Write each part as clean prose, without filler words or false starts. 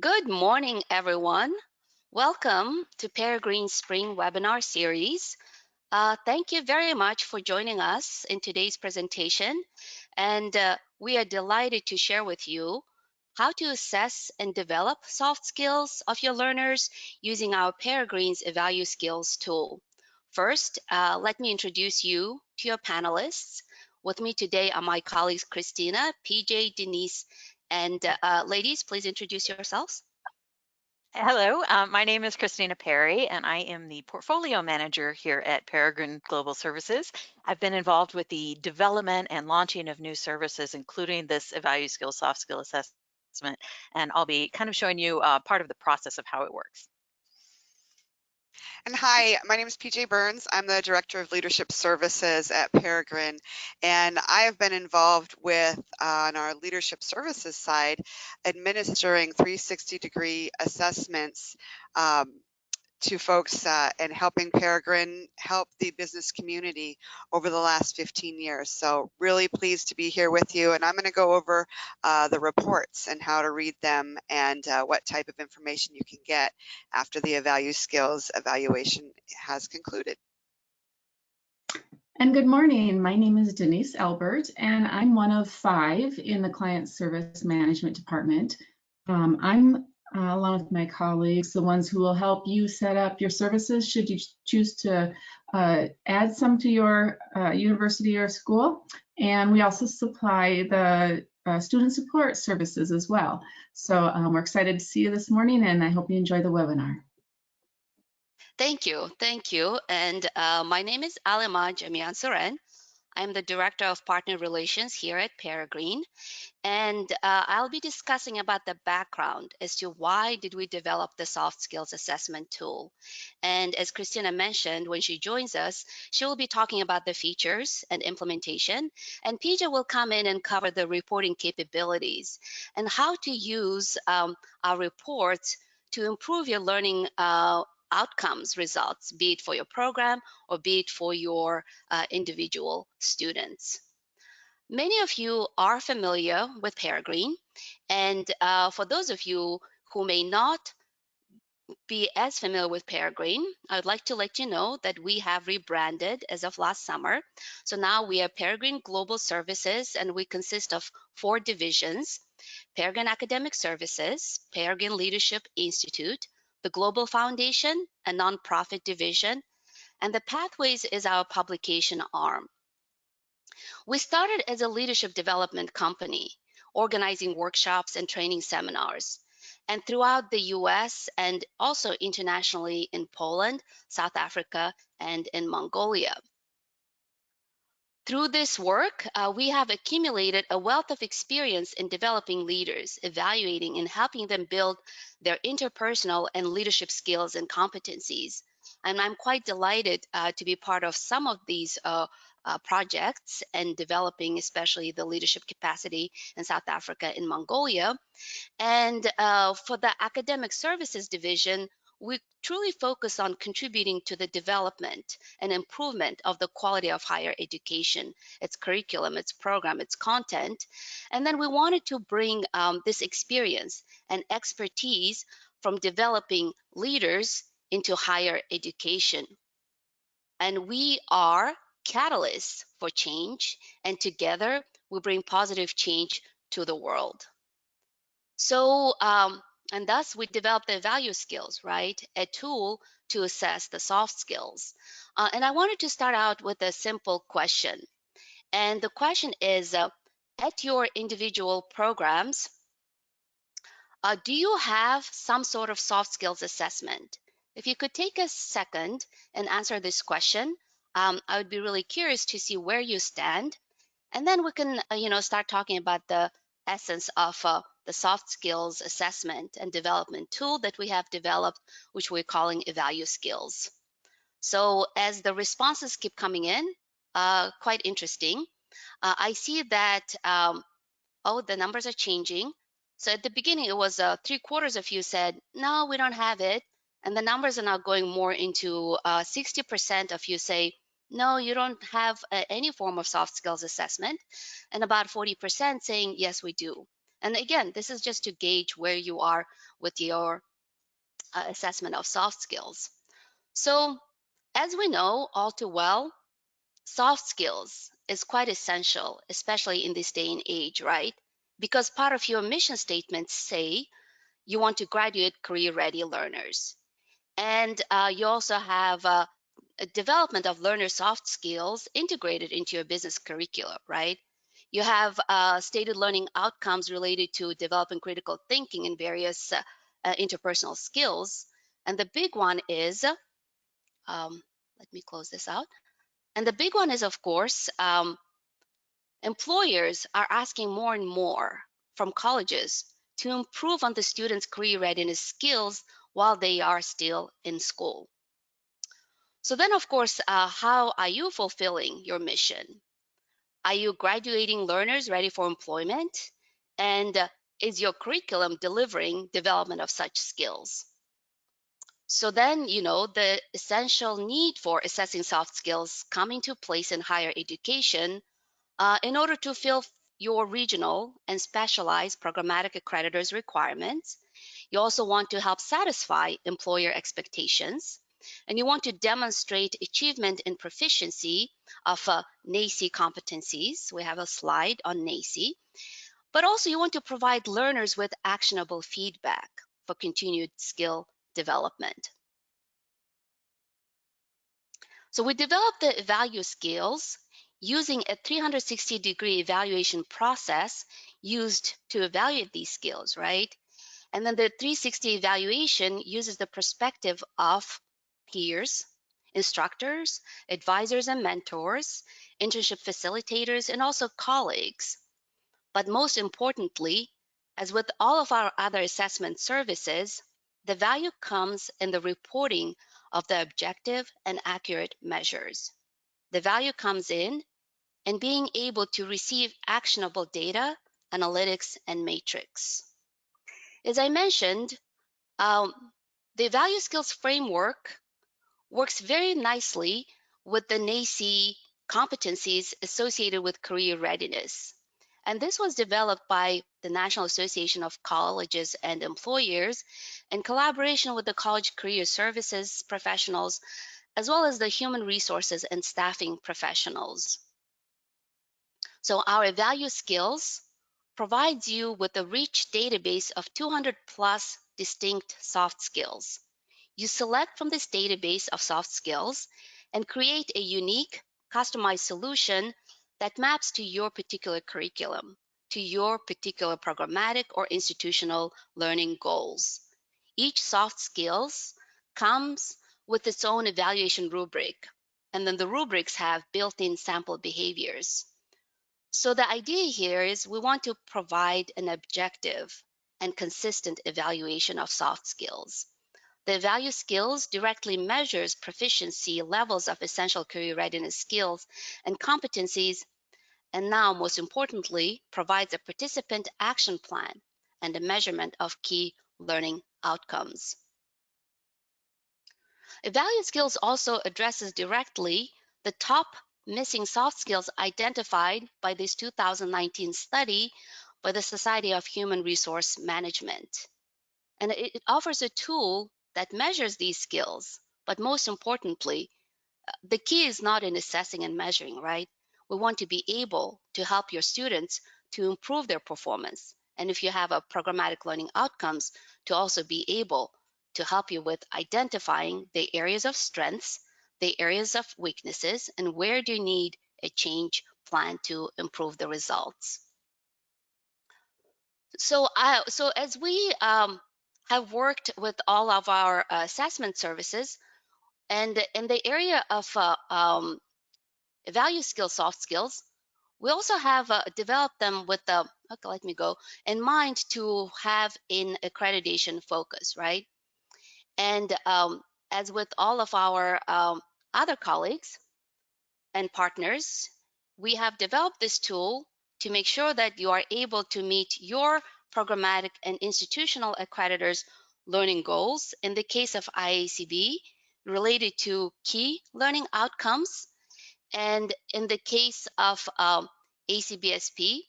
Good morning, everyone. Welcome to Peregrine's Spring Webinar Series. Thank you very much for joining us in today's presentation. And we are delighted to share with you how to assess and develop soft skills of your learners using our Peregrine's EvaluSkills tool. First, let me introduce you to your panelists. With me today are my colleagues Christina, PJ, Denise, and ladies, please introduce yourselves. Hello, my name is Christina Perry, and I am the Portfolio Manager here at Peregrine Global Services. I've been involved with the development and launching of new services, including this EvaluSkills soft skill assessment, and I'll be kind of showing you part of the process of how it works. And hi, my name is PJ Burns. I'm the Director of Leadership Services at Peregrine, and I have been involved with, on our leadership services side, administering 360-degree assessments to folks and helping Peregrine help the business community over the last 15 years. So really pleased to be here with you, and I'm going to go over the reports and how to read them and what type of information you can get after the EvaluSkills evaluation has concluded. And good morning. My name is Denise Albert, and I'm one of 5 in the Client Service Management Department. I'm along with my colleagues, the ones who will help you set up your services should you choose to add some to your university or school. And we also supply the student support services as well. So we're excited to see you this morning, and I hope you enjoy the webinar. Thank you. And my name is Alimaa Jamiyansuren. I'm the Director of Partner Relations here at Peregrine. And I'll be discussing about the background as to why did we develop the soft skills assessment tool. And as Christina mentioned, when she joins us, she will be talking about the features and implementation. And PJ will come in and cover the reporting capabilities and how to use our reports to improve your learning outcomes results, be it for your program or be it for your individual students. Many of you are familiar with Peregrine, and for those of you who may not be as familiar with Peregrine, I would like to let you know that we have rebranded as of last summer. So now we are Peregrine Global Services, and we consist of 4 divisions: Peregrine Academic Services, Peregrine Leadership Institute, the Global Foundation, a nonprofit division, and the Pathways is our publication arm. We started as a leadership development company, organizing workshops and training seminars. And throughout the US and also internationally in Poland, South Africa, and in Mongolia. Through this work, we have accumulated a wealth of experience in developing leaders, evaluating and helping them build their interpersonal and leadership skills and competencies. And I'm quite delighted to be part of some of these projects and developing especially the leadership capacity in South Africa and Mongolia. And for the Academic Services Division, we truly focus on contributing to the development and improvement of the quality of higher education, its curriculum, its program, its content. And then we wanted to bring this experience and expertise from developing leaders into higher education. And we are catalysts for change, and together we bring positive change to the world. So, and thus we developed the EvaluSkills, right? A tool to assess the soft skills. And I wanted to start out with a simple question. And the question is, at your individual programs, do you have some sort of soft skills assessment? If you could take a second and answer this question, I would be really curious to see where you stand. And then we can, start talking about the essence of the soft skills assessment and development tool that we have developed, which we're calling EvaluSkills. So as the responses keep coming in, quite interesting. I see that, the numbers are changing. So at the beginning, it was 3/4 of you said, no, we don't have it. And the numbers are now going more into 60% of you say, no, you don't have any form of soft skills assessment. And about 40% saying, yes, we do. And again, this is just to gauge where you are with your assessment of soft skills. So, as we know all too well, soft skills is quite essential, especially in this day and age, right? Because part of your mission statements say you want to graduate career-ready learners. And you also have a development of learner soft skills integrated into your business curriculum, right? You have stated learning outcomes related to developing critical thinking and various interpersonal skills. And the big one is, let me close this out. And the big one is, of course, employers are asking more and more from colleges to improve on the students' career readiness skills while they are still in school. So then, of course, how are you fulfilling your mission? Are you graduating learners ready for employment? And is your curriculum delivering development of such skills? So then, the essential need for assessing soft skills come into place in higher education in order to fill your regional and specialized programmatic accreditors requirements. You also want to help satisfy employer expectations, and you want to demonstrate achievement and proficiency of NACE competencies. We have a slide on NACE, but also you want to provide learners with actionable feedback for continued skill development. So we developed the EvaluSkills using a 360-degree evaluation process used to evaluate these skills, right? And then the 360 evaluation uses the perspective of peers, instructors, advisors and mentors, internship facilitators, and also colleagues. But most importantly, as with all of our other assessment services, the value comes in the reporting of the objective and accurate measures. The value comes in being able to receive actionable data, analytics, and matrix. As I mentioned, the EvaluSkills framework works very nicely with the NACE competencies associated with career readiness. And this was developed by the National Association of Colleges and Employers in collaboration with the college career services professionals, as well as the human resources and staffing professionals. So our EvaluSkills provides you with a rich database of 200 plus distinct soft skills. You select from this database of soft skills and create a unique, customized solution that maps to your particular curriculum, to your particular programmatic or institutional learning goals. Each soft skills comes with its own evaluation rubric, and then the rubrics have built-in sample behaviors. So the idea here is we want to provide an objective and consistent evaluation of soft skills. The EvaluSkills directly measures proficiency levels of essential career readiness skills and competencies, and now, most importantly, provides a participant action plan and a measurement of key learning outcomes. EvaluSkills also addresses directly the top missing soft skills identified by this 2019 study by the Society of Human Resource Management. And it offers a tool that measures these skills, but most importantly, the key is not in assessing and measuring, right? We want to be able to help your students to improve their performance. And if you have a programmatic learning outcomes, to also be able to help you with identifying the areas of strengths, the areas of weaknesses, and where do you need a change plan to improve the results. So as we have worked with all of our assessment services, and in the area of EvaluSkills soft skills, we also have developed them with the, okay, let me go, in mind to have an accreditation focus, right? And as with all of our other colleagues and partners, we have developed this tool to make sure that you are able to meet your programmatic and institutional accreditors' learning goals. In the case of IACB, related to key learning outcomes, and in the case of ACBSP,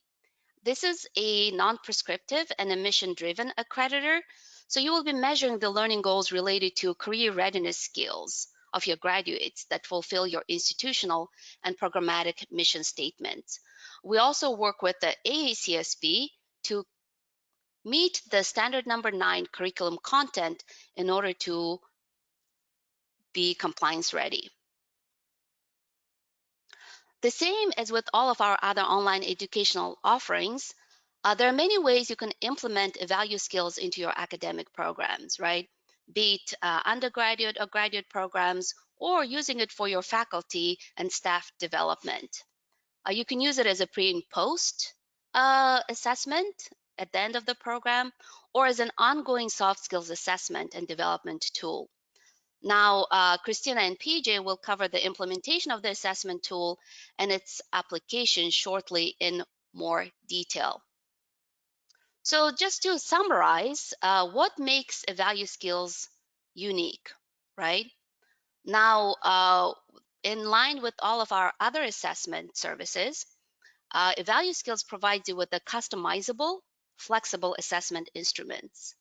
This is a non-prescriptive and a mission-driven accreditor. So you will be measuring the learning goals related to career readiness skills of your graduates that fulfill your institutional and programmatic mission statements. We also work with the AACSB to meet the standard number 9 curriculum content in order to be compliance ready. The same as with all of our other online educational offerings, there are many ways you can implement EvaluSkills into your academic programs, right? Be it undergraduate or graduate programs, or using it for your faculty and staff development. You can use it as a pre and post assessment at the end of the program, or as an ongoing soft skills assessment and development tool. Now, Christina and PJ will cover the implementation of the assessment tool and its application shortly in more detail. So just to summarize, what makes EvaluSkills unique, right? Now, in line with all of our other assessment services, EvaluSkills provides you with a customizable, flexible assessment instruments.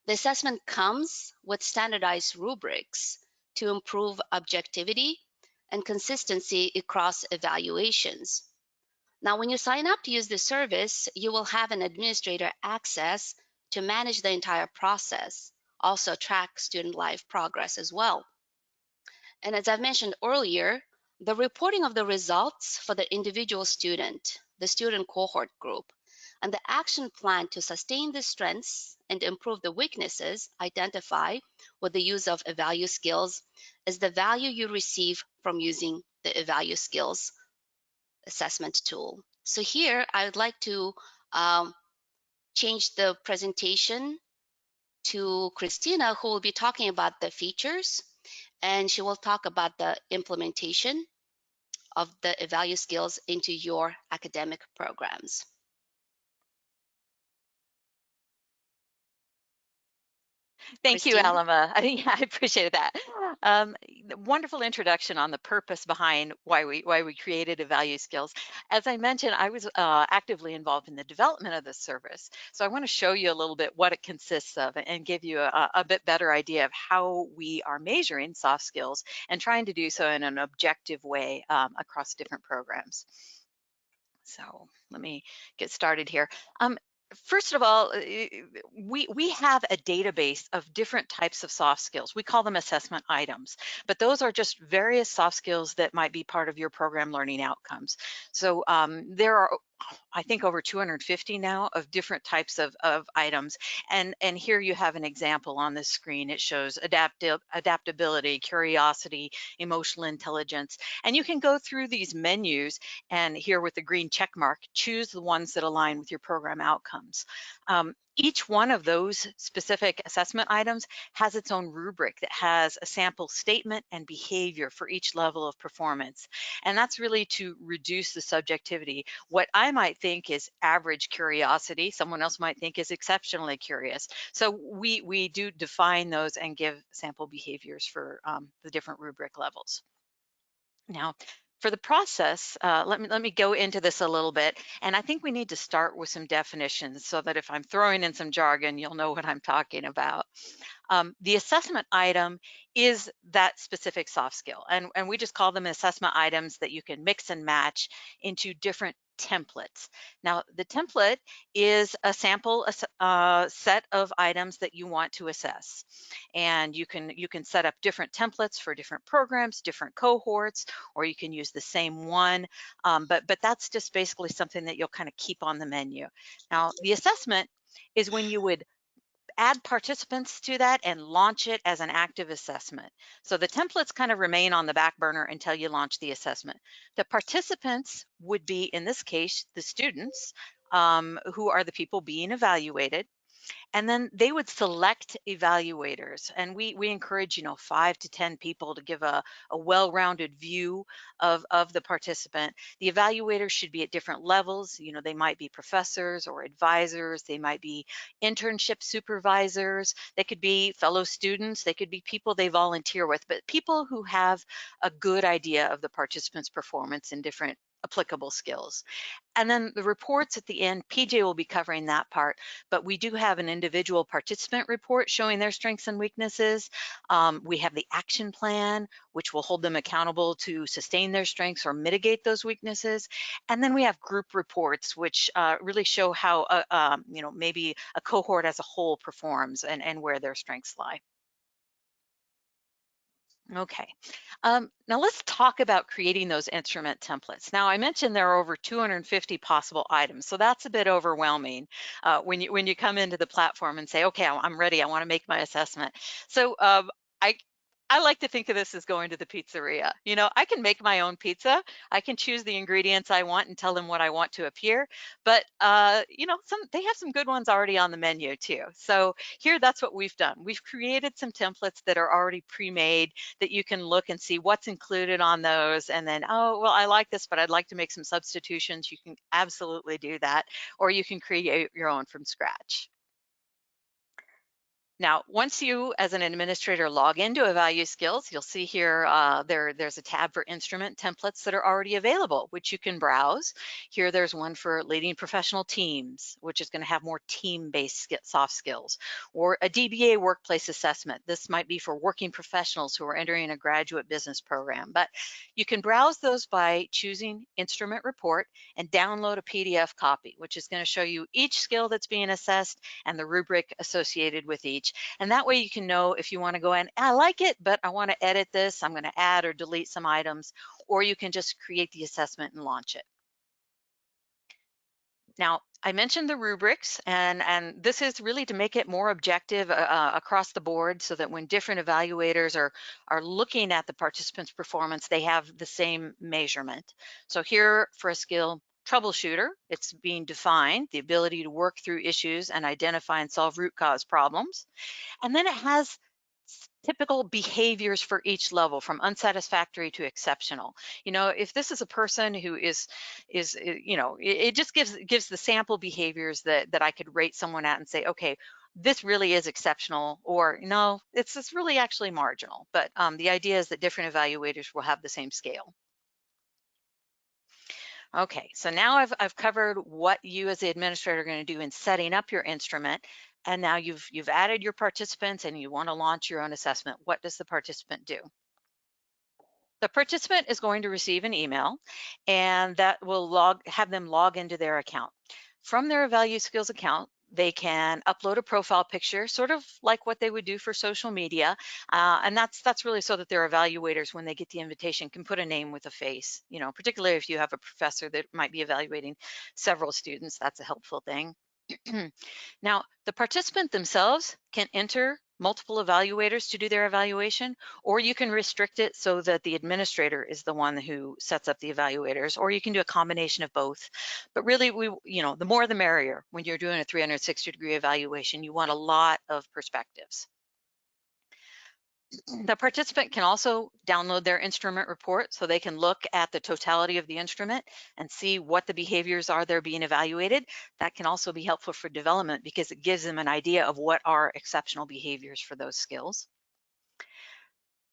The assessment comes with standardized rubrics to improve objectivity and consistency across evaluations. Now, when you sign up to use the service, you will have an administrator access to manage the entire process, also track student life progress as well. And as I've mentioned earlier, the reporting of the results for the individual student, the student cohort group, and the action plan to sustain the strengths and improve the weaknesses identified with the use of EvaluSkills is the value you receive from using the EvaluSkills assessment tool. So here I would like to change the presentation to Christina, who will be talking about the features, and she will talk about the implementation of the EvaluSkills into your academic programs. Thank you, Christina? Alimaa. I appreciate that. Wonderful introduction on the purpose behind why we created EvaluSkills. As I mentioned, I was actively involved in the development of this service, so I want to show you a little bit what it consists of and give you a bit better idea of how we are measuring soft skills and trying to do so in an objective way across different programs. So let me get started here. First of all, we have a database of different types of soft skills. We call them assessment items, but those are just various soft skills that might be part of your program learning outcomes. So there are, I think, over 250 now of different types of items. And here you have an example on this screen. It shows adaptability, curiosity, emotional intelligence. And you can go through these menus and here with the green check mark, choose the ones that align with your program outcomes. Each one of those specific assessment items has its own rubric that has a sample statement and behavior for each level of performance. And that's really to reduce the subjectivity. What I might think is average curiosity, someone else might think is exceptionally curious. So we do define those and give sample behaviors for the different rubric levels. Now, for the process, let me go into this a little bit. And I think we need to start with some definitions so that if I'm throwing in some jargon, you'll know what I'm talking about. The assessment item is that specific soft skill. And we just call them assessment items that you can mix and match into different templates. Now, the template is a sample set of items that you want to assess. And you can set up different templates for different programs, different cohorts, or you can use the same one. But that's just basically something that you'll kind of keep on the menu. Now, the assessment is when you would add participants to that and launch it as an active assessment. So the templates kind of remain on the back burner until you launch the assessment. The participants would be, in this case, the students who are the people being evaluated. And then they would select evaluators. And we encourage, 5 to 10 people to give a well-rounded view of the participant. The evaluators should be at different levels. They might be professors or advisors. They might be internship supervisors. They could be fellow students. They could be people they volunteer with, but people who have a good idea of the participant's performance in different applicable skills. And then the reports at the end, PJ will be covering that part, but we do have an individual participant report showing their strengths and weaknesses. We have the action plan, which will hold them accountable to sustain their strengths or mitigate those weaknesses. And then we have group reports, which really show how, maybe a cohort as a whole performs and where their strengths lie. Okay, now let's talk about creating those instrument templates. Now I mentioned there are over 250 possible items, so that's a bit overwhelming when you come into the platform and say, okay, I'm ready, I want to make my assessment. So I I like to think of this as going to the pizzeria. You know, I can make my own pizza. I can choose the ingredients I want and tell them what I want to appear. But they have some good ones already on the menu too. So here, that's what we've done. We've created some templates that are already pre-made that you can look and see what's included on those. And then, oh, well, I like this, but I'd like to make some substitutions. You can absolutely do that, or you can create your own from scratch. Now, once you as an administrator log into EvaluSkills, you'll see here there's a tab for instrument templates that are already available, which you can browse. Here there's one for leading professional teams, which is going to have more team-based soft skills, or a DBA workplace assessment. This might be for working professionals who are entering a graduate business program. But you can browse those by choosing Instrument Report and download a PDF copy, which is going to show you each skill that's being assessed and the rubric associated with each. And that way you can know if you want to go in, I like it, but I want to edit this, I'm going to add or delete some items, or you can just create the assessment and launch it. Now, I mentioned the rubrics, and this is really to make it more objective across the board so that when different evaluators are looking at the participants' performance, they have the same measurement. So here for a skill, troubleshooter, it's being defined, the ability to work through issues and identify and solve root cause problems. And then it has typical behaviors for each level from unsatisfactory to exceptional. You know, if this is a person who it just gives the sample behaviors that I could rate someone at and say, okay, this really is exceptional, or no, it's really actually marginal. But the idea is that different evaluators will have the same scale. Okay, so now I've covered what you as the administrator are going to do in setting up your instrument, and now you've added your participants and you want to launch your own assessment. What does the participant do? The participant is going to receive an email, and that will have them log into their account. From their EvaluSkills account, they can upload a profile picture, sort of like what they would do for social media, and that's really so that their evaluators, when they get the invitation, can put a name with a face. You know, particularly if you have a professor that might be evaluating several students, that's a helpful thing. Now, the participant themselves can enter multiple evaluators to do their evaluation, or you can restrict it so that the administrator is the one who sets up the evaluators, or you can do a combination of both. But really, the more the merrier. When you're doing a 360-degree evaluation, you want a lot of perspectives. The participant can also download their instrument report so they can look at the totality of the instrument and see what the behaviors are they're being evaluated. That can also be helpful for development because it gives them an idea of what are exceptional behaviors for those skills.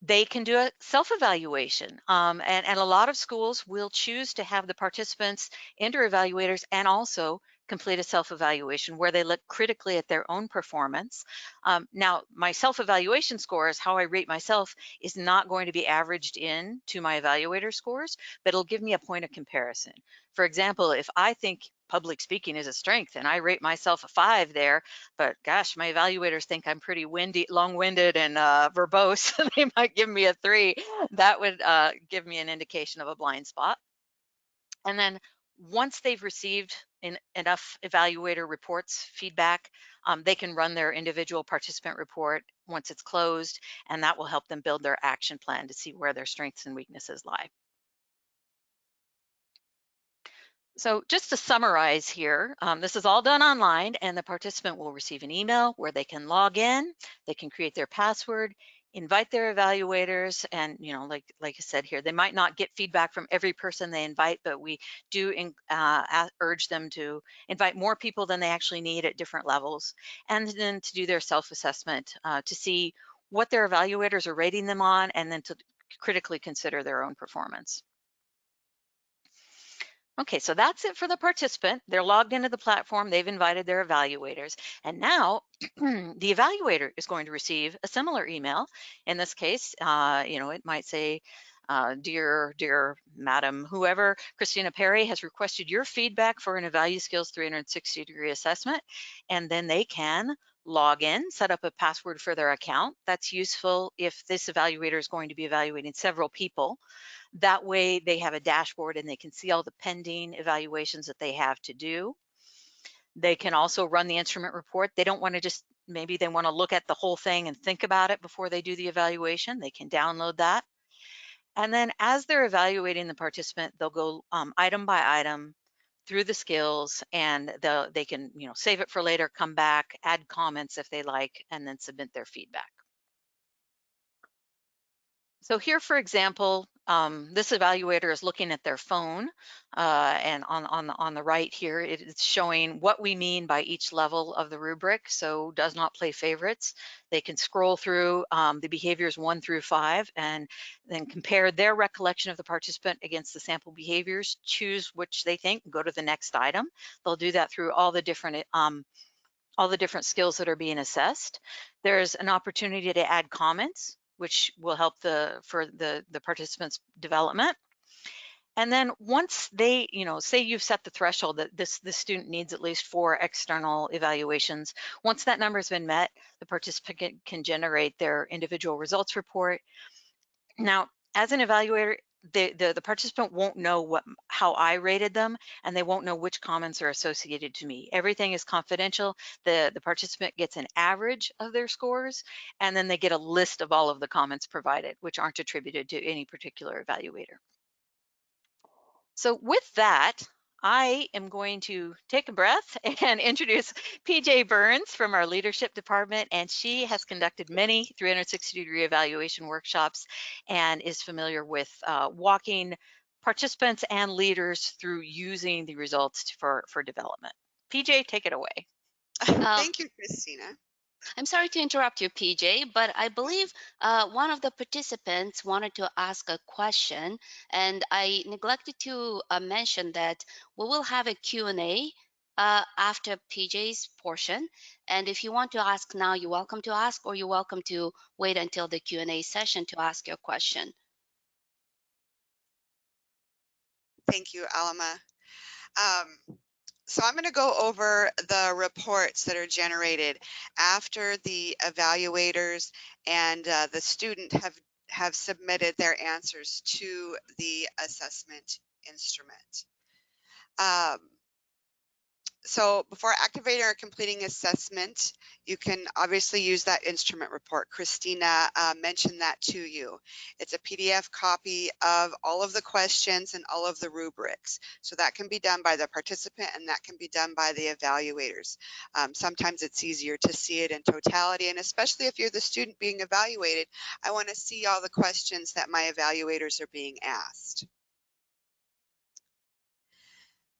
They can do a self-evaluation, and a lot of schools will choose to have the participants enter evaluators and also complete a self-evaluation where they look critically at their own performance. Now, my self-evaluation scores, how I rate myself, is not going to be averaged in to my evaluator scores, but it'll give me a point of comparison. For example, if I think public speaking is a strength and I rate myself a 5 there, but gosh, my evaluators think I'm pretty long-winded and verbose, they might give me a 3. That would give me an indication of a blind spot. And then once they've received enough evaluator reports, feedback, they can run their individual participant report once it's closed, and that will help them build their action plan to see where their strengths and weaknesses lie. So just to summarize here, this is all done online, and the participant will receive an email where they can log in, they can create their password, invite their evaluators, and like I said here, they might not get feedback from every person they invite, but we do urge them to invite more people than they actually need at different levels, and then to do their self-assessment to see what their evaluators are rating them on, and then to critically consider their own performance. Okay, so that's it for the participant. They're logged into the platform, they've invited their evaluators, and now the evaluator is going to receive a similar email. In this case, it might say, dear Madam, whoever, Christina Perry has requested your feedback for an EvaluSkills 360-degree assessment, and then they can log in, set up a password for their account. That's useful if this evaluator is going to be evaluating several people. That way they have a dashboard and they can see all the pending evaluations that they have to do. They can also run the instrument report. They don't want to just, maybe they want to look at the whole thing and think about it before they do the evaluation. They can download that. And then as they're evaluating the participant, they'll go item by item through the skills, and they can save it for later, come back, add comments if they like, and then submit their feedback. So here, for example, this evaluator is looking at their phone, and on the right here, it's showing what we mean by each level of the rubric. So does not play favorites. They can scroll through the behaviors 1 through 5 and then compare their recollection of the participant against the sample behaviors, choose which they think, go to the next item. They'll do that through all the different skills that are being assessed. There's an opportunity to add comments, which will help for the participants' development. And then once they, say you've set the threshold that this student needs at least 4 external evaluations, once that number has been met, the participant can generate their individual results report. Now, as an evaluator, the participant won't know how I rated them, and they won't know which comments are associated to me. Everything is confidential. The participant gets an average of their scores, and then they get a list of all of the comments provided, which aren't attributed to any particular evaluator. So with that, I am going to take a breath and introduce PJ Burns from our leadership department, and she has conducted many 360-degree evaluation workshops and is familiar with walking participants and leaders through using the results for development. PJ, take it away. Thank you, Christina. I'm sorry to interrupt you, PJ, but I believe one of the participants wanted to ask a question, and I neglected to mention that we will have a Q&A after PJ's portion. And if you want to ask now, you're welcome to ask, or you're welcome to wait until the Q&A session to ask your question. Thank you, Alimaa. So I'm going to go over the reports that are generated after the evaluators and the student have submitted their answers to the assessment instrument. So before activating or completing assessment, you can obviously use that instrument report. Christina mentioned that to you. It's a PDF copy of all of the questions and all of the rubrics. So that can be done by the participant and that can be done by the evaluators. Sometimes it's easier to see it in totality, and especially if you're the student being evaluated, I want to see all the questions that my evaluators are being asked.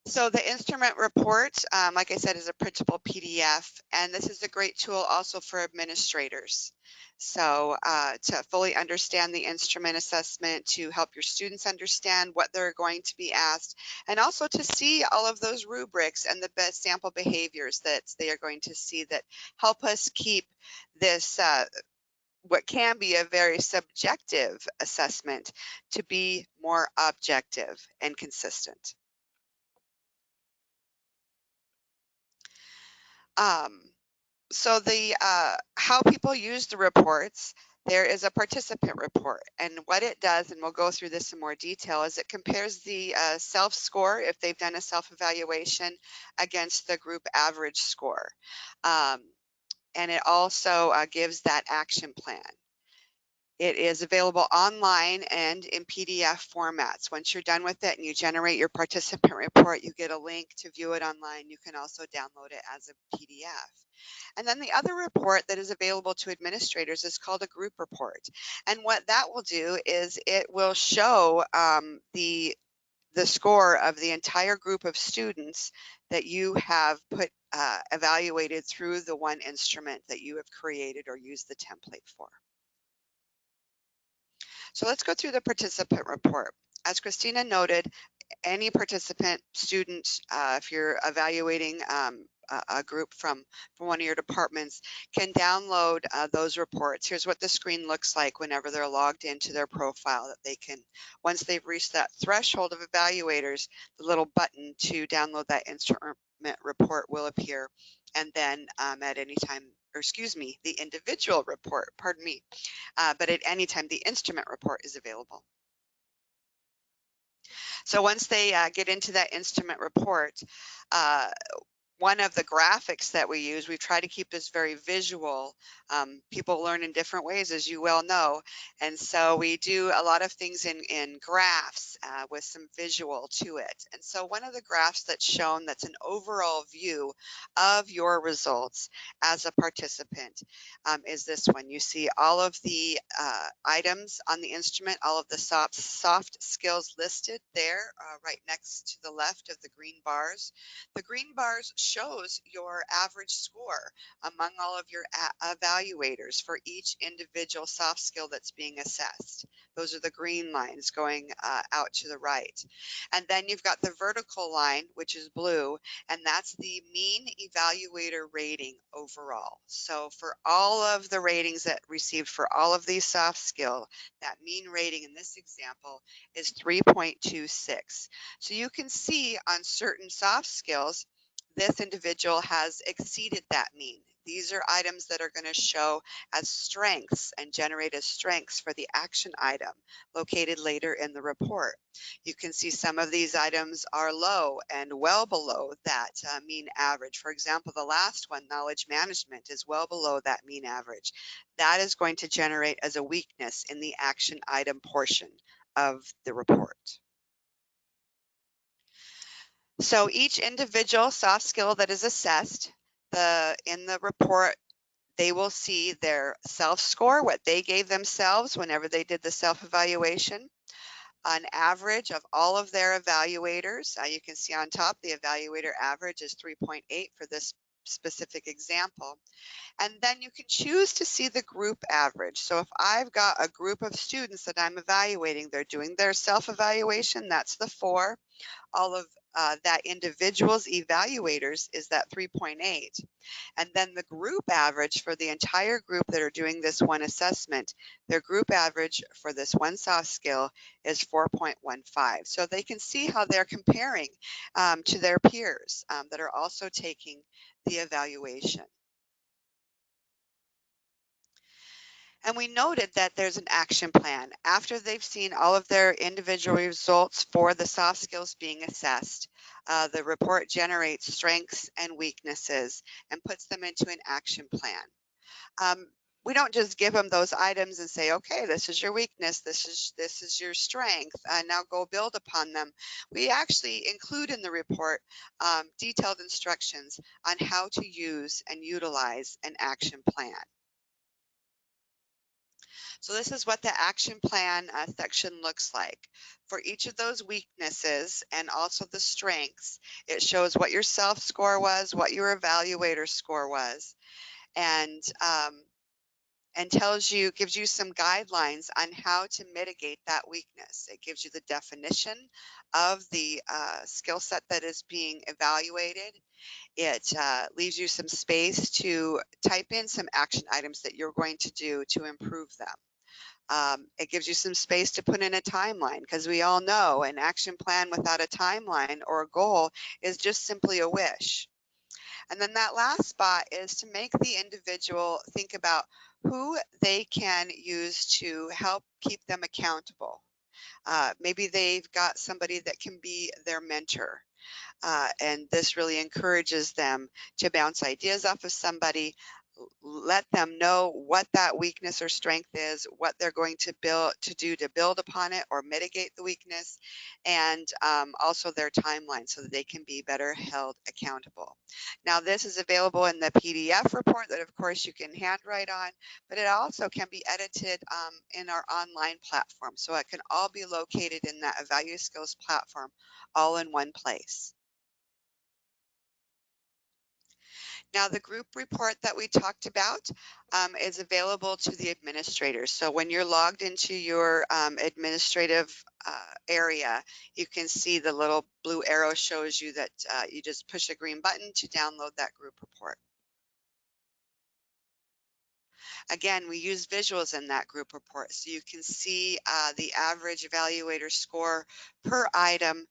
So the instrument report, like I said, is a printable PDF, and this is a great tool also for administrators. So to fully understand the instrument assessment, to help your students understand what they're going to be asked, and also to see all of those rubrics and the best sample behaviors that they are going to see that help us keep this what can be a very subjective assessment to be more objective and consistent. So the how people use the reports, there is a participant report, and what it does, and we'll go through this in more detail, is it compares the self score if they've done a self-evaluation against the group average score, and it also gives that action plan. It is available online and in PDF formats. Once you're done with it and you generate your participant report, you get a link to view it online. You can also download it as a PDF. And then the other report that is available to administrators is called a group report. And what that will do is it will show the score of the entire group of students that you have put evaluated through the one instrument that you have created or used the template for. So let's go through the participant report. As Christina noted, any participant, student, if you're evaluating a group from one of your departments, can download those reports. Here's what the screen looks like whenever they're logged into their profile, that they can, once they've reached that threshold of evaluators, the little button to download that instrument report will appear. And then at any time, or excuse me, the individual report, pardon me, but at any time the instrument report is available. So once they get into that instrument report, uh, one of the graphics that we use, we try to keep this very visual. People learn in different ways, as you well know. And so we do a lot of things in graphs with some visual to it. And so one of the graphs that's shown, that's an overall view of your results as a participant, is this one. You see all of the items on the instrument, all of the soft skills listed there, right next to the left of the green bars. The green bars shows your average score among all of your evaluators for each individual soft skill that's being assessed. Those are the green lines going out to the right. And then you've got the vertical line, which is blue, and that's the mean evaluator rating overall. So for all of the ratings that received for all of these soft skill, that mean rating in this example is 3.26. So you can see on certain soft skills, this individual has exceeded that mean. These are items that are going to show as strengths and generate as strengths for the action item located later in the report. You can see some of these items are low and well below that mean average. For example, the last one, knowledge management, is well below that mean average. That is going to generate as a weakness in the action item portion of the report. So each individual soft skill that is assessed, in the report, they will see their self-score, what they gave themselves whenever they did the self-evaluation, an average of all of their evaluators. You can see on top the evaluator average is 3.8 for this specific example. And then you can choose to see the group average. So if I've got a group of students that I'm evaluating, they're doing their self-evaluation, that's the 4. All of that individual's evaluators is that 3.8. And then the group average for the entire group that are doing this one assessment, their group average for this one soft skill is 4.15. So they can see how they're comparing to their peers that are also taking the evaluation. And we noted that there's an action plan. After they've seen all of their individual results for the soft skills being assessed, the report generates strengths and weaknesses and puts them into an action plan. We don't just give them those items and say, okay, this is your weakness, this is your strength, now go build upon them. We actually include in the report detailed instructions on how to use and utilize an action plan. So this is what the action plan section looks like. For each of those weaknesses and also the strengths, it shows what your self-score was, what your evaluator score was, and gives you some guidelines on how to mitigate that weakness. It gives you the definition of the skill set that is being evaluated. It leaves you some space to type in some action items that you're going to do to improve them. It gives you some space to put in a timeline, because we all know an action plan without a timeline or a goal is just simply a wish. And then that last spot is to make the individual think about who they can use to help keep them accountable. Maybe they've got somebody that can be their mentor. And this really encourages them to bounce ideas off of somebody, let them know what that weakness or strength is, what they're going to do to build upon it or mitigate the weakness, and also their timeline so that they can be better held accountable. Now, this is available in the PDF report that, of course, you can handwrite on, but it also can be edited in our online platform. So it can all be located in that EvaluSkills platform all in one place. Now, the group report that we talked about is available to the administrators. So when you're logged into your administrative area, you can see the little blue arrow shows you that you just push a green button to download that group report. Again, we use visuals in that group report, so you can see the average evaluator score per item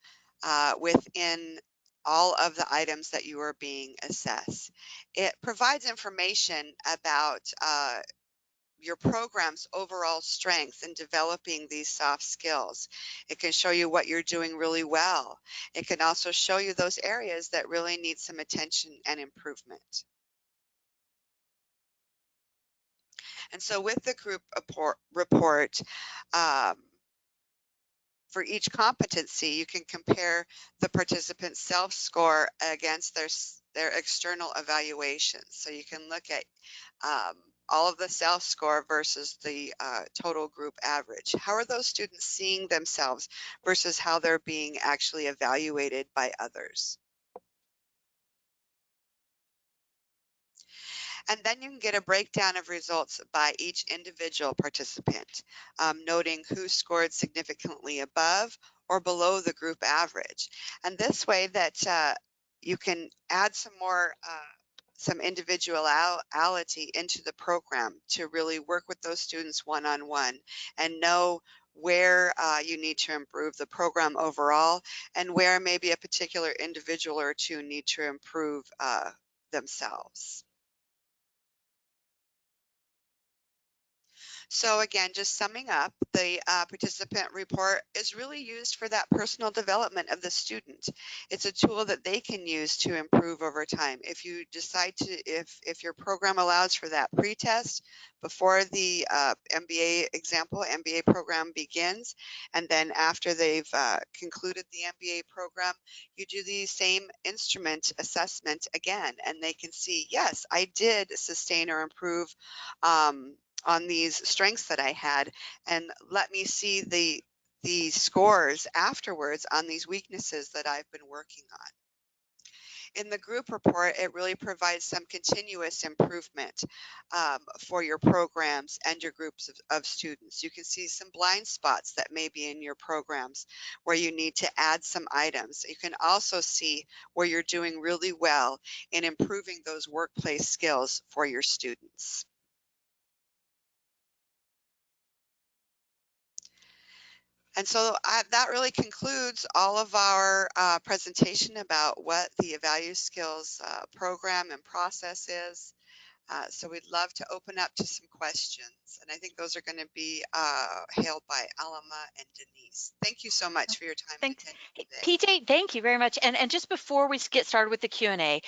within all of the items that you are being assessed. It provides information about your program's overall strength in developing these soft skills. It can show you what you're doing really well. It can also show you those areas that really need some attention and improvement. And so with the group report, um, for each competency, you can compare the participant's self-score against their external evaluations. So you can look at all of the self-score versus the total group average. How are those students seeing themselves versus how they're being actually evaluated by others? And then you can get a breakdown of results by each individual participant, noting who scored significantly above or below the group average. And this way that you can add some individuality into the program to really work with those students one-on-one and know where you need to improve the program overall and where maybe a particular individual or two need to improve themselves. So again, just summing up, the participant report is really used for that personal development of the student. It's a tool that they can use to improve over time. If you decide to, if your program allows for that pre-test before the MBA program begins, and then after they've concluded the MBA program, you do the same instrument assessment again, and they can see, yes, I did sustain or improve on these strengths that I had, and let me see the scores afterwards on these weaknesses that I've been working on. In the group report, it really provides some continuous improvement for your programs and your groups of students. You can see some blind spots that may be in your programs where you need to add some items. You can also see where you're doing really well in improving those workplace skills for your students. And so that really concludes all of our presentation about what the EvaluSkills program and process is. So we'd love to open up to some questions. And I think those are going to be hailed by Alimaa and Denise. Thank you so much for your time and Thanks. attention Hey, today. PJ, thank you very much. And just before we get started with the Q&A,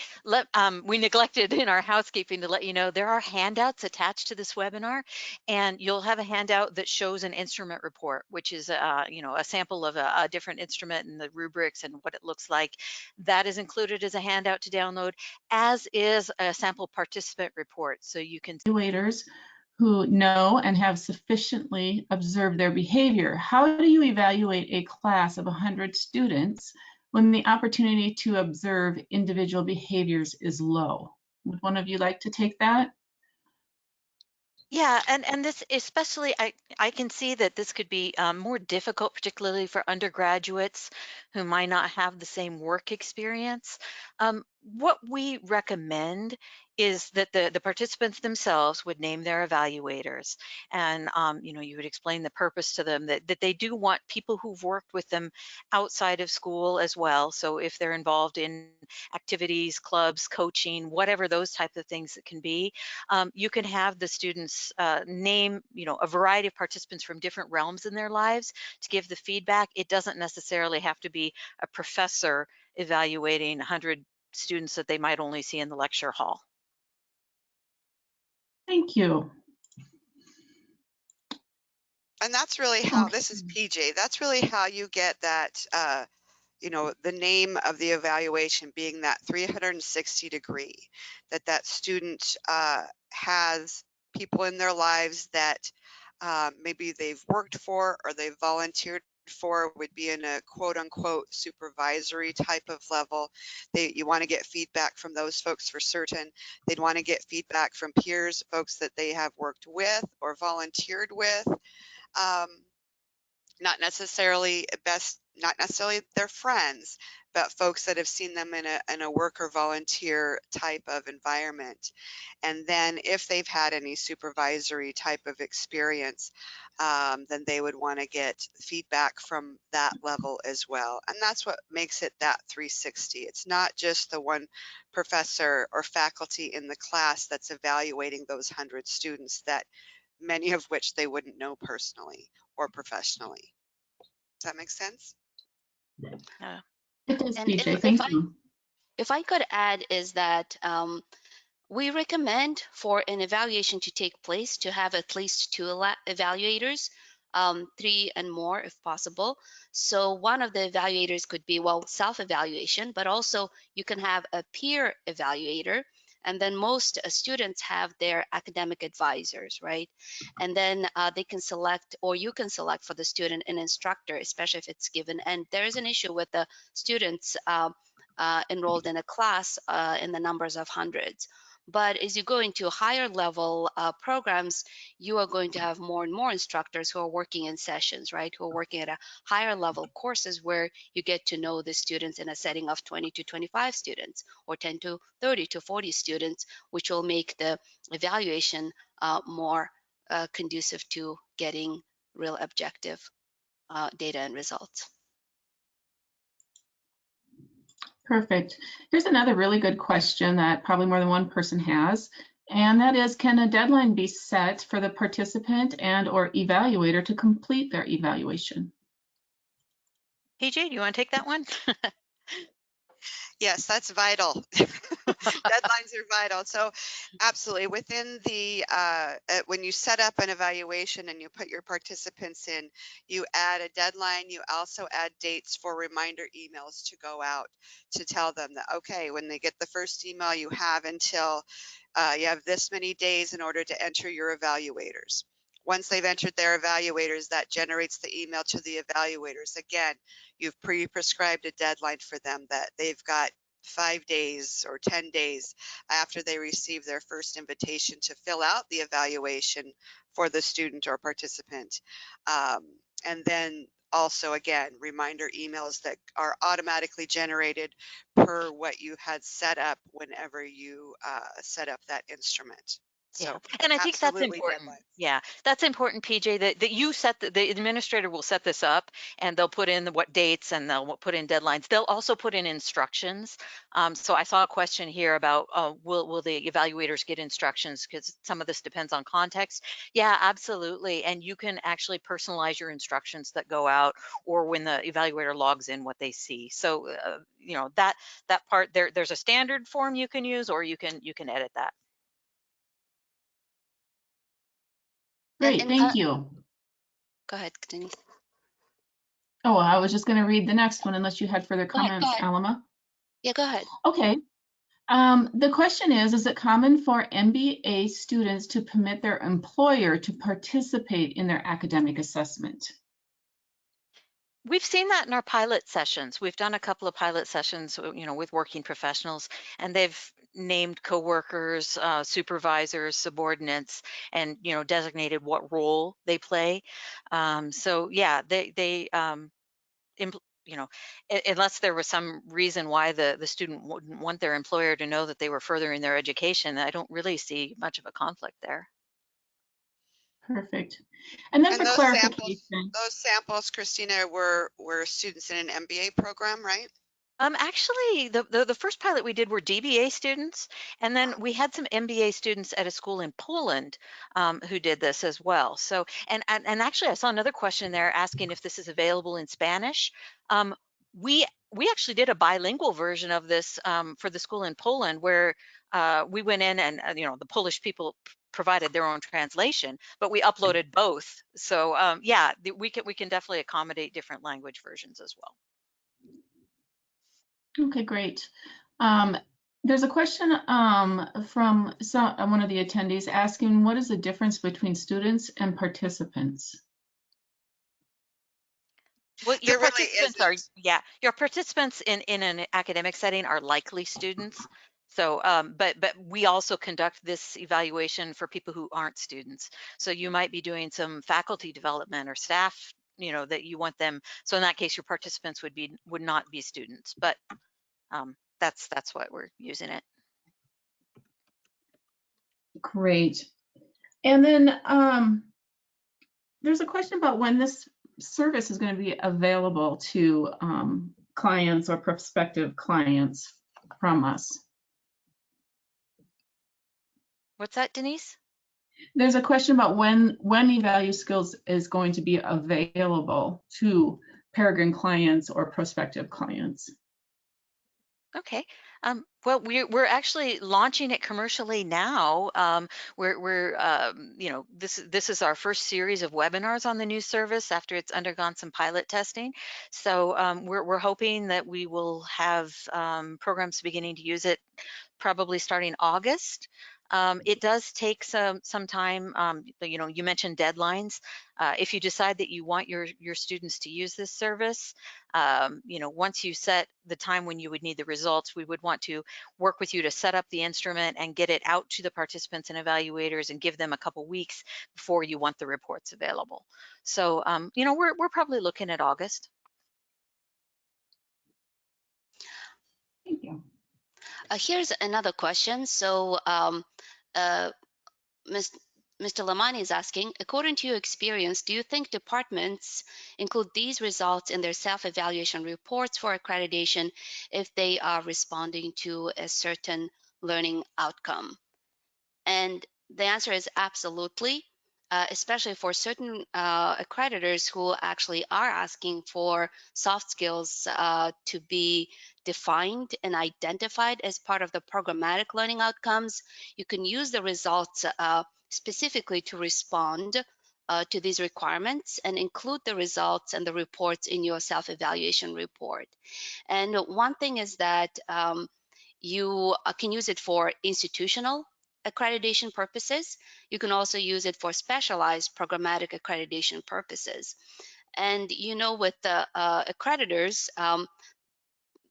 we neglected in our housekeeping to let you know there are handouts attached to this webinar, and you'll have a handout that shows an instrument report, which is a sample of a different instrument and the rubrics and what it looks like. That is included as a handout to download, as is a sample participant report, so you can Evaluators who know and have sufficiently observed their behavior. How do you evaluate a class of 100 students when the opportunity to observe individual behaviors is low? Would one of you like to take that? Yeah, and this especially, I can see that this could be more difficult, particularly for undergraduates who might not have the same work experience. What we recommend is that the participants themselves would name their evaluators, and you would explain the purpose to them that they do want people who've worked with them outside of school as well. So if they're involved in activities, clubs, coaching, whatever those type of things it can be, you can have the students name, a variety of participants from different realms in their lives to give the feedback. It doesn't necessarily have to be a professor evaluating 100 students that they might only see in the lecture hall. Thank you. And that's really how, this is PJ, that's really how you get that, the name of the evaluation being that 360 degree, that student has people in their lives that maybe they've worked for or they've volunteered for would be in a quote unquote supervisory type of level. You want to get feedback from those folks for certain. They'd want to get feedback from peers, folks that they have worked with or volunteered with. Not necessarily their friends, but folks that have seen them in a work or volunteer type of environment. And then if they've had any supervisory type of experience, then they would want to get feedback from that level as well. And that's what makes it that 360. It's not just the one professor or faculty in the class that's evaluating those 100 students, that many of which they wouldn't know personally or professionally. Does that make sense? Yeah. It does, And PJ. Thank you. if I could add is that we recommend for an evaluation to take place to have at least two evaluators, three and more if possible. So one of the evaluators could be, well, self-evaluation, but also you can have a peer evaluator. And then most students have their academic advisors, right? And then they can select, or you can select for the student an instructor, especially if it's given. And there's an issue with the students enrolled in a class in the numbers of hundreds. But as you go into higher level programs, you are going to have more and more instructors who are working in sessions, right? Who are working at a higher level courses where you get to know the students in a setting of 20 to 25 students or 10 to 30 to 40 students, which will make the evaluation more conducive to getting real objective data and results. Perfect. Here's another really good question that probably more than one person has, and that is, can a deadline be set for the participant and or evaluator to complete their evaluation? PJ, do you want to take that one? Yes, that's vital. Deadlines are vital. So absolutely within the, when you set up an evaluation and you put your participants in, you add a deadline. You also add dates for reminder emails to go out to tell them that, okay, when they get the first email, you have until you have this many days in order to enter your evaluators. Once they've entered their evaluators, that generates the email to the evaluators. Again, you've pre-prescribed a deadline for them that they've got 5 days or 10 days after they receive their first invitation to fill out the evaluation for the student or participant. And then also, again, reminder emails that are automatically generated per what you had set up whenever you set up that instrument. So Yeah, and I think that's absolutely important. deadlines. Yeah, that's important, PJ, that you set the administrator will set this up and they'll put in what dates and they'll put in deadlines. They'll also put in instructions. So I saw a question here about will the evaluators get instructions, because some of this depends on context. Yeah, absolutely. And you can actually personalize your instructions that go out, or when the evaluator logs in, what they see. So you know, that part there's a standard form you can use, or you can edit that. Great, And thank you. go ahead, Denise. Oh, I was just going to read the next one unless you had further Go ahead. comments, Alimaa. Yeah, go ahead. Okay. The question is it common for MBA students to permit their employer to participate in their academic assessment? We've seen that in our pilot sessions. We've done a couple of pilot sessions, you know, with working professionals, and they've named coworkers, supervisors, subordinates, and you know, designated what role they play. So yeah, you know, unless there was some reason why the student wouldn't want their employer to know that they were furthering their education, I don't really see much of a conflict there. Perfect. And then And for clarification, those samples, Christina, were students in an MBA program, right? Actually, the first pilot we did were DBA students, and then we had some MBA students at a school in Poland who did this as well. So, and actually, I saw another question there asking if this is available in Spanish. Um, we actually did a bilingual version of this for the school in Poland, where we went in and you know, the Polish people provided their own translation, but we uploaded both. So yeah, we can definitely accommodate different language versions as well. okay, great. There's a question from one of the attendees asking, what is the difference between students and participants? Well, your There really participants are, isn't. yeah, your participants in an academic setting are likely students. So, but we also conduct this evaluation for people who aren't students. So you might be doing some faculty development or staff, that you want them. So in that case, your participants would not be students, but that's what we're using it. Great. And then there's a question about when this service is going to be available to clients or prospective clients from us. What's that, Denise? There's a question about when EvaluSkills is going to be available to Peregrine clients or prospective clients. Okay. Well, we're actually launching it commercially now. This is our first series of webinars on the new service after it's undergone some pilot testing. So we're hoping that we will have programs beginning to use it probably starting August. It does take some time. You mentioned deadlines. If you decide that you want your students to use this service, once you set the time when you would need the results, we would want to work with you to set up the instrument and get it out to the participants and evaluators and give them a couple weeks before you want the reports available. So, we're probably looking at August. Thank you. Here's another question. So, Mr. Lamani is asking, according to your experience, do you think departments include these results in their self-evaluation reports for accreditation if they are responding to a certain learning outcome? And the answer is absolutely, especially for certain accreditors who actually are asking for soft skills to be defined and identified as part of the programmatic learning outcomes. You can use the results specifically to respond to these requirements and include the results and the reports in your self-evaluation report. And one thing is that you can use it for institutional accreditation purposes. You can also use it for specialized programmatic accreditation purposes. And with the accreditors,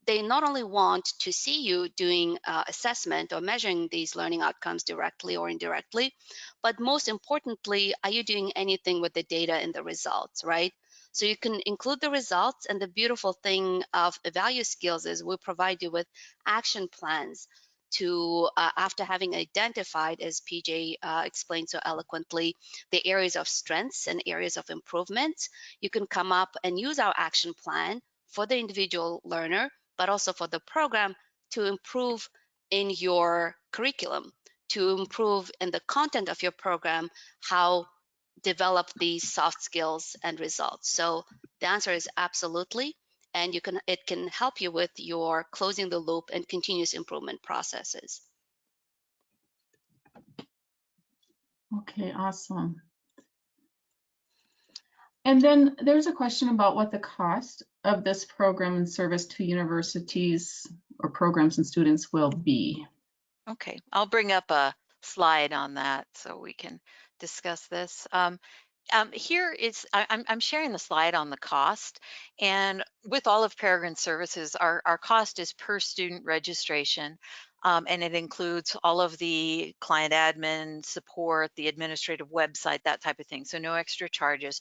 they not only want to see you doing assessment or measuring these learning outcomes directly or indirectly, but most importantly, are you doing anything with the data and the results, right? So you can include the results, and the beautiful thing of EvaluSkills is we provide you with action plans to, after having identified, as PJ explained so eloquently, the areas of strengths and areas of improvement, you can come up and use our action plan for the individual learner, but also for the program to improve in your curriculum, to improve in the content of your program, how develop these soft skills and results. So the answer is absolutely, and it can help you with your closing the loop and continuous improvement processes. Okay, awesome. And then there's a question about what the cost of this program and service to universities or programs and students will be. Okay, I'll bring up a slide on that so we can discuss this. Here is, I'm sharing the slide on the cost, and with all of Peregrine services, our cost is per student registration, and it includes all of the client admin support, the administrative website, that type of thing, so no extra charges.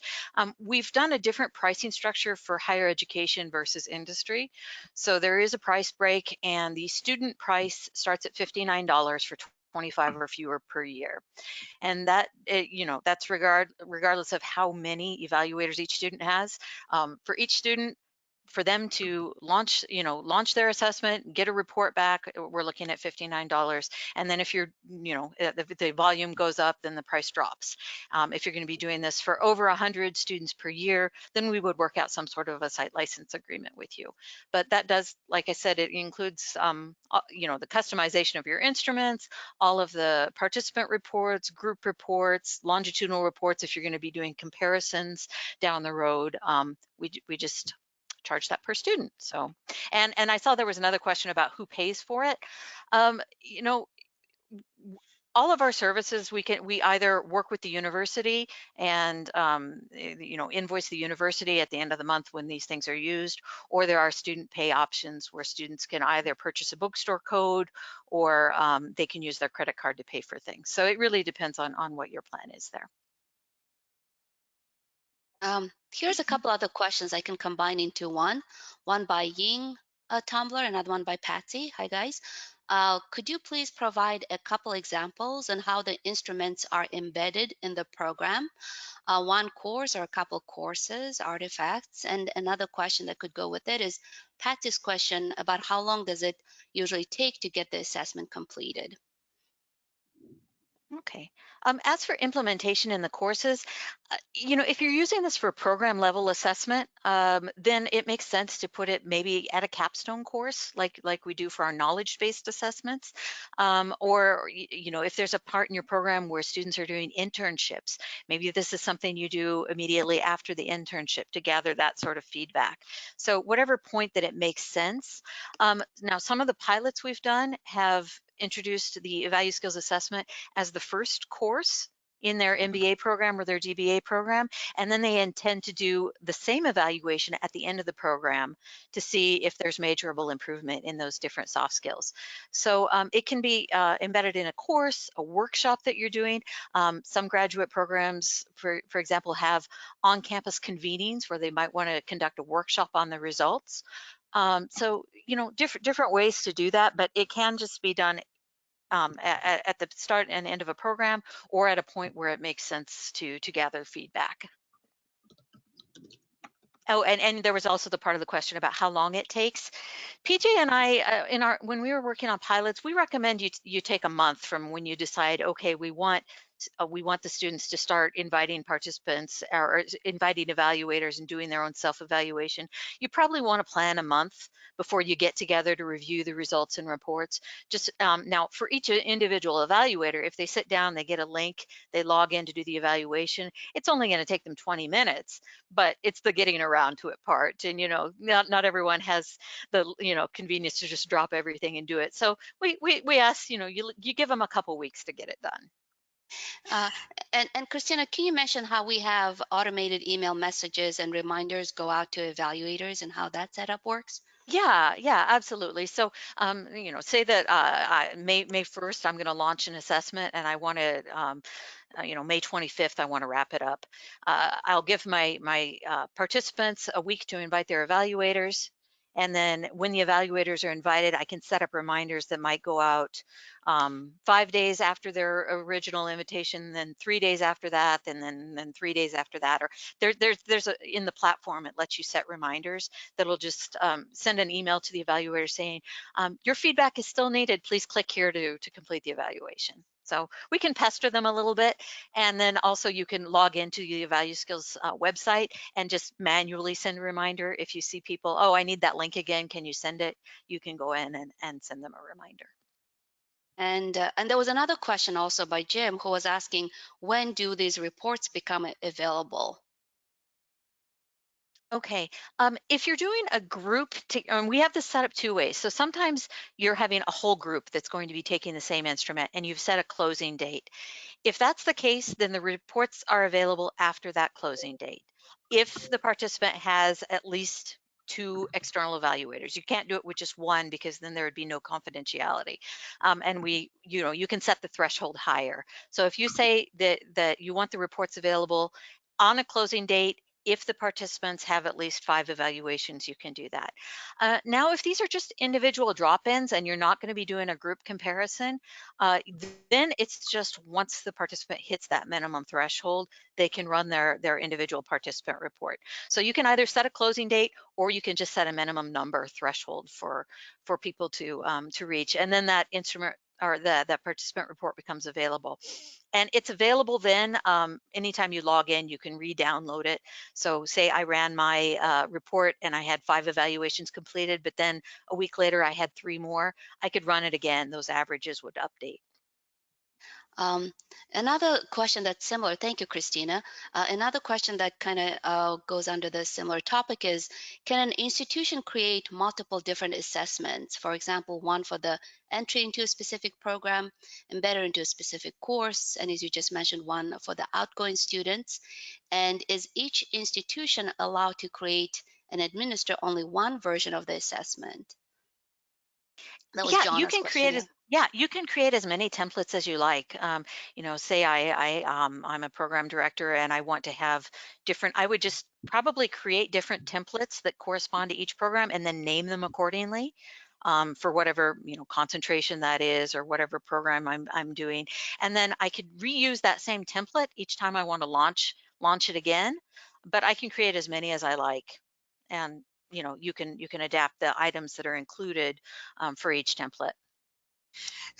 We've done a different pricing structure for higher education versus industry, so there is a price break, and the student price starts at $59 for 25 or fewer per year. And that, that's regardless of how many evaluators each student has. For each student, for them to launch their assessment, get a report back, we're looking at $59. And then if the volume goes up, then the price drops. If you're going to be doing this for over 100 students per year, then we would work out some sort of a site license agreement with you. But that does, like I said, it includes, the customization of your instruments, all of the participant reports, group reports, longitudinal reports, if you're going to be doing comparisons down the road. We just charge that per student. So, and I saw there was another question about who pays for it. You know, all of our services, we either work with the university and invoice the university at the end of the month when these things are used, or there are student pay options where students can either purchase a bookstore code or they can use their credit card to pay for things. So it really depends on what your plan is there. Here's a couple other questions I can combine into one by Ying Tumblr, another one by Patsy. Hi, guys. Could you please provide a couple examples on how the instruments are embedded in the program? One course or a couple courses, artifacts, and another question that could go with it is Patsy's question about how long does it usually take to get the assessment completed? Okay. As for implementation in the courses, if you're using this for program level assessment, then it makes sense to put it maybe at a capstone course, like we do for our knowledge-based assessments, or if there's a part in your program where students are doing internships, maybe this is something you do immediately after the internship to gather that sort of feedback. So whatever point that it makes sense. Now, some of the pilots we've done have introduced the EvaluSkills assessment as the first course in their MBA program or their DBA program, and then they intend to do the same evaluation at the end of the program to see if there's measurable improvement in those different soft skills. So it can be embedded in a course, a workshop that you're doing. Some graduate programs, for example, have on-campus convenings where they might want to conduct a workshop on the results. So, different ways to do that, but it can just be done at the start and end of a program, or at a point where it makes sense to gather feedback. Oh, and there was also the part of the question about how long it takes. PJ and I, when we were working on pilots, we recommend you take a month from when you decide, okay, we want the students to start inviting participants or inviting evaluators and doing their own self-evaluation. You probably want to plan a month before you get together to review the results and reports. Just now, for each individual evaluator, if they sit down, they get a link, they log in to do the evaluation, it's only going to take them 20 minutes, but it's the getting around to it part. And, not everyone has the convenience to just drop everything and do it. So we ask, you give them a couple weeks to get it done. Uh, and Christina, can you mention how we have automated email messages and reminders go out to evaluators and how that setup works? Yeah, absolutely. So, say that May 1st, I'm going to launch an assessment, and I want to, May 25th, I want to wrap it up. I'll give my participants a week to invite their evaluators, and then when the evaluators are invited, I can set up reminders that might go out 5 days after their original invitation, then 3 days after that, and then 3 days after that. Or there's in the platform, it lets you set reminders that'll just send an email to the evaluator saying, your feedback is still needed. Please click here to complete the evaluation. So we can pester them a little bit. And then also you can log into the EvaluSkills website and just manually send a reminder. If you see people, oh, I need that link again, can you send it? You can go in and send them a reminder. And there was another question also by Jim who was asking, when do these reports become available? Okay. If you're doing a group, we have this set up two ways. So sometimes you're having a whole group that's going to be taking the same instrument and you've set a closing date. If that's the case, then the reports are available after that closing date. If the participant has at least two external evaluators, you can't do it with just one because then there would be no confidentiality. And you can set the threshold higher. So if you say that you want the reports available on a closing date, if the participants have at least 5 evaluations, you can do that. Now, if these are just individual drop-ins and you're not going to be doing a group comparison, then it's just once the participant hits that minimum threshold, they can run their individual participant report. So you can either set a closing date or you can just set a minimum number threshold for people to reach, and then that instrument or that participant report becomes available. And it's available then anytime you log in, you can re-download it. So say I ran my report and I had 5 evaluations completed, but then a week later I had 3 more, I could run it again. Those averages would update. Um, Another question that's similar, thank you, Christina. Another question that kind of goes under the similar topic is, can an institution create multiple different assessments? For example, one for the entry into a specific program, embedded into a specific course, and as you just mentioned, one for the outgoing students. And is each institution allowed to create and administer only one version of the assessment? That was Yeah, you Jonna's can question, create yeah. as yeah, you can create as many templates as you like. Say I'm a program director and I want to have different. I would just probably create different templates that correspond to each program and then name them accordingly, for whatever concentration that is or whatever program I'm doing. And then I could reuse that same template each time I want to launch it again. But I can create as many as I like, and you can adapt the items that are included for each template.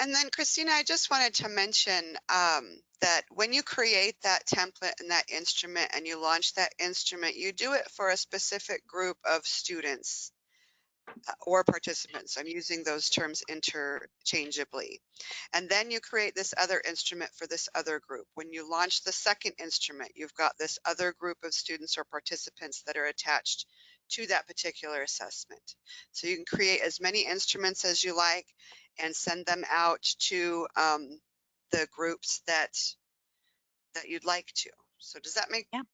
And then, Christina, I just wanted to mention that when you create that template and that instrument and you launch that instrument, you do it for a specific group of students or participants. I'm using those terms interchangeably. And then you create this other instrument for this other group. When you launch the second instrument, you've got this other group of students or participants that are attached to that particular assessment. So you can create as many instruments as you like and send them out to the groups that you'd like to. So does that make sense,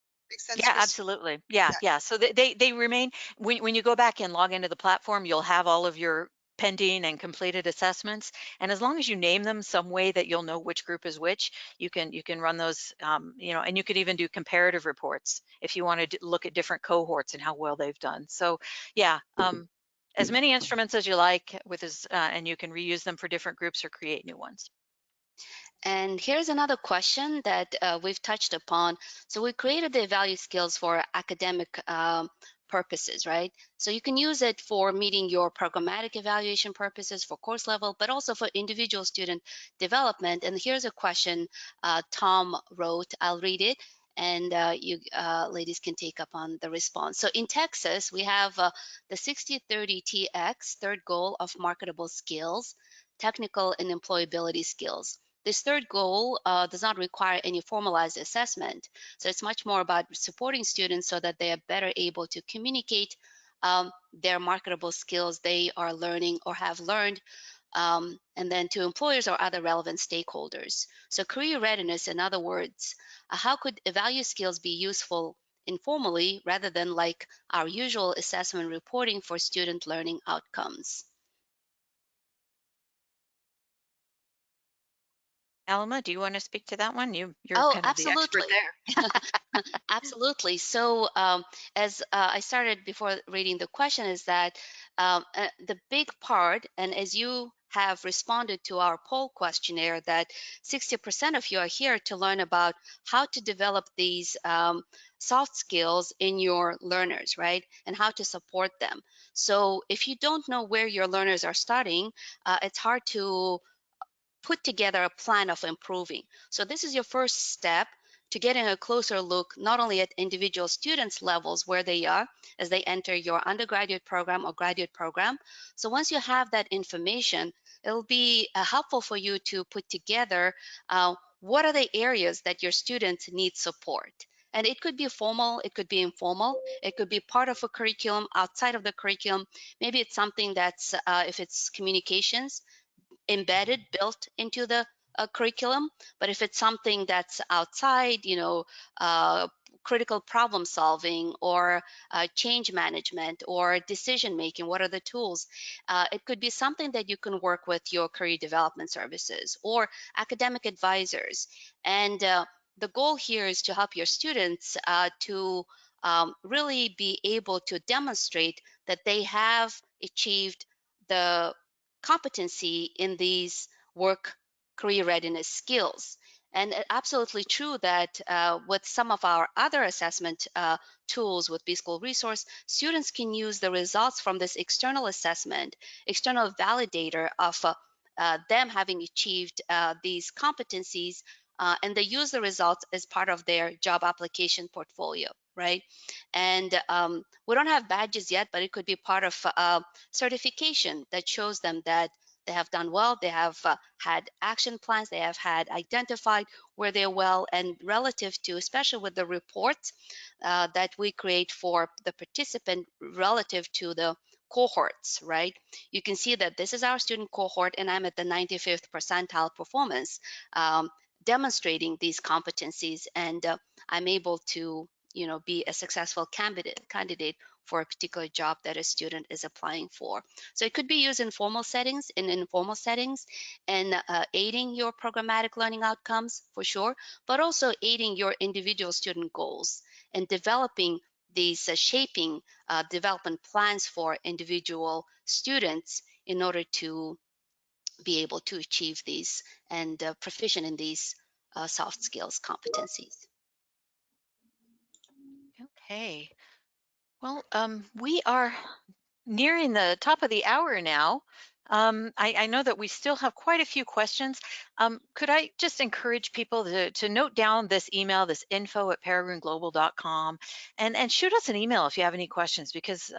Yeah, Christina? absolutely. Yeah, Yeah. yeah. So they remain when you go back and log into the platform, you'll have all of your pending and completed assessments. And as long as you name them some way that you'll know which group is which, you can run those, and you could even do comparative reports if you want to look at different cohorts and how well they've done. So yeah, as many instruments as you like and you can reuse them for different groups or create new ones. And here's another question that we've touched upon. So we created the EvaluSkills for academic purposes, right? So you can use it for meeting your programmatic evaluation purposes for course level, but also for individual student development. And here's a question Tom wrote. I'll read it. And you ladies can take up on the response. So in Texas, we have the 60-30 TX, third goal of marketable skills, technical and employability skills. This third goal does not require any formalized assessment. So it's much more about supporting students so that they are better able to communicate their marketable skills they are learning or have learned, and then to employers or other relevant stakeholders. So career readiness, in other words, how could EvaluSkills be useful informally rather than like our usual assessment reporting for student learning outcomes? Alma, do you want to speak to that one? You're Oh, kind of the expert absolutely. there. Absolutely. So, as I started before reading the question, is that the big part, and as you have responded to our poll questionnaire, that 60% of you are here to learn about how to develop these soft skills in your learners, right? And how to support them. So, if you don't know where your learners are starting, it's hard to put together a plan of improving. So this is your first step to getting a closer look not only at individual students levels where they are as they enter your undergraduate program or graduate program. So once you have that information, it'll be helpful for you to put together what are the areas that your students need support. And it could be formal, it could be informal, it could be part of a curriculum, outside of the curriculum. Maybe it's something that's, if it's communications, embedded, built into the curriculum. But if it's something that's outside, critical problem solving or change management or decision making, what are the tools? It could be something that you can work with your career development services or academic advisors. And the goal here is to help your students to really be able to demonstrate that they have achieved the competency in these work career readiness skills. And absolutely true that with some of our other assessment tools with B-School Resource, students can use the results from this external assessment, external validator of them having achieved these competencies, and they use the results as part of their job application portfolio, right? And we don't have badges yet, but it could be part of certification that shows them that they have done well, they have had action plans, they have had identified where they're well, and relative to, especially with the reports that we create for the participant relative to the cohorts, right? You can see that this is our student cohort, and I'm at the 95th percentile performance, demonstrating these competencies, and I'm able to, be a successful candidate for a particular job that a student is applying for. So it could be used in formal settings, in informal settings, and aiding your programmatic learning outcomes for sure, but also aiding your individual student goals and developing these shaping development plans for individual students in order to be able to achieve these and proficient in these soft skills competencies. Okay. Well, we are nearing the top of the hour now. I know that we still have quite a few questions. Could I just encourage people to note down this email, this info@peregrineglobal.com, and shoot us an email if you have any questions, because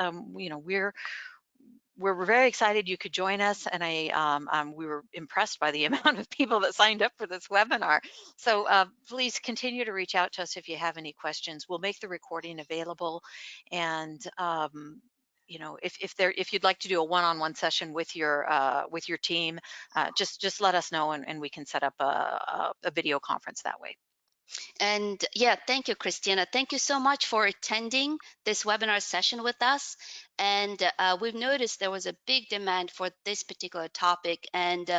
we're very excited you could join us, and we were impressed by the amount of people that signed up for this webinar. So please continue to reach out to us if you have any questions. We'll make the recording available, and if you'd like to do a one-on-one session with your team, just let us know, and we can set up a video conference that way. And yeah, thank you, Christina. Thank you so much for attending this webinar session with us. And we've noticed there was a big demand for this particular topic. And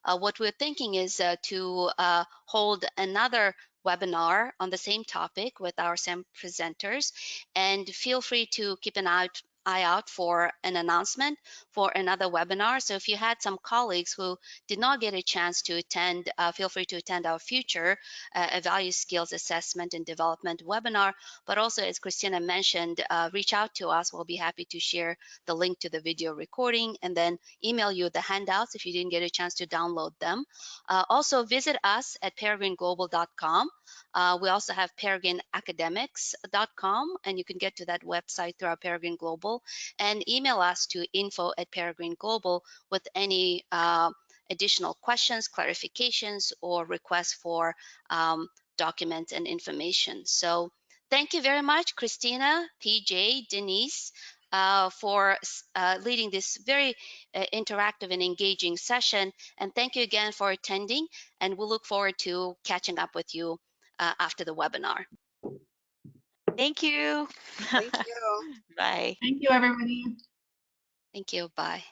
what we're thinking is to hold another webinar on the same topic with our same presenters. And feel free to keep an eye out for an announcement for another webinar. So if you had some colleagues who did not get a chance to attend, feel free to attend our future EvaluSkills assessment and development webinar. But also, as Christina mentioned, reach out to us. We'll be happy to share the link to the video recording and then email you the handouts if you didn't get a chance to download them. Also, visit us at peregrineglobal.com. We also have peregrineacademics.com, and you can get to that website through our Peregrine Global, and email us to info@peregrineglobal with any additional questions, clarifications, or requests for documents and information. So thank you very much, Christina, PJ, Denise, for leading this very interactive and engaging session. And thank you again for attending. And we'll look forward to catching up with you after the webinar. Thank you. Thank you. Bye. Thank you, everybody. Thank you. Bye.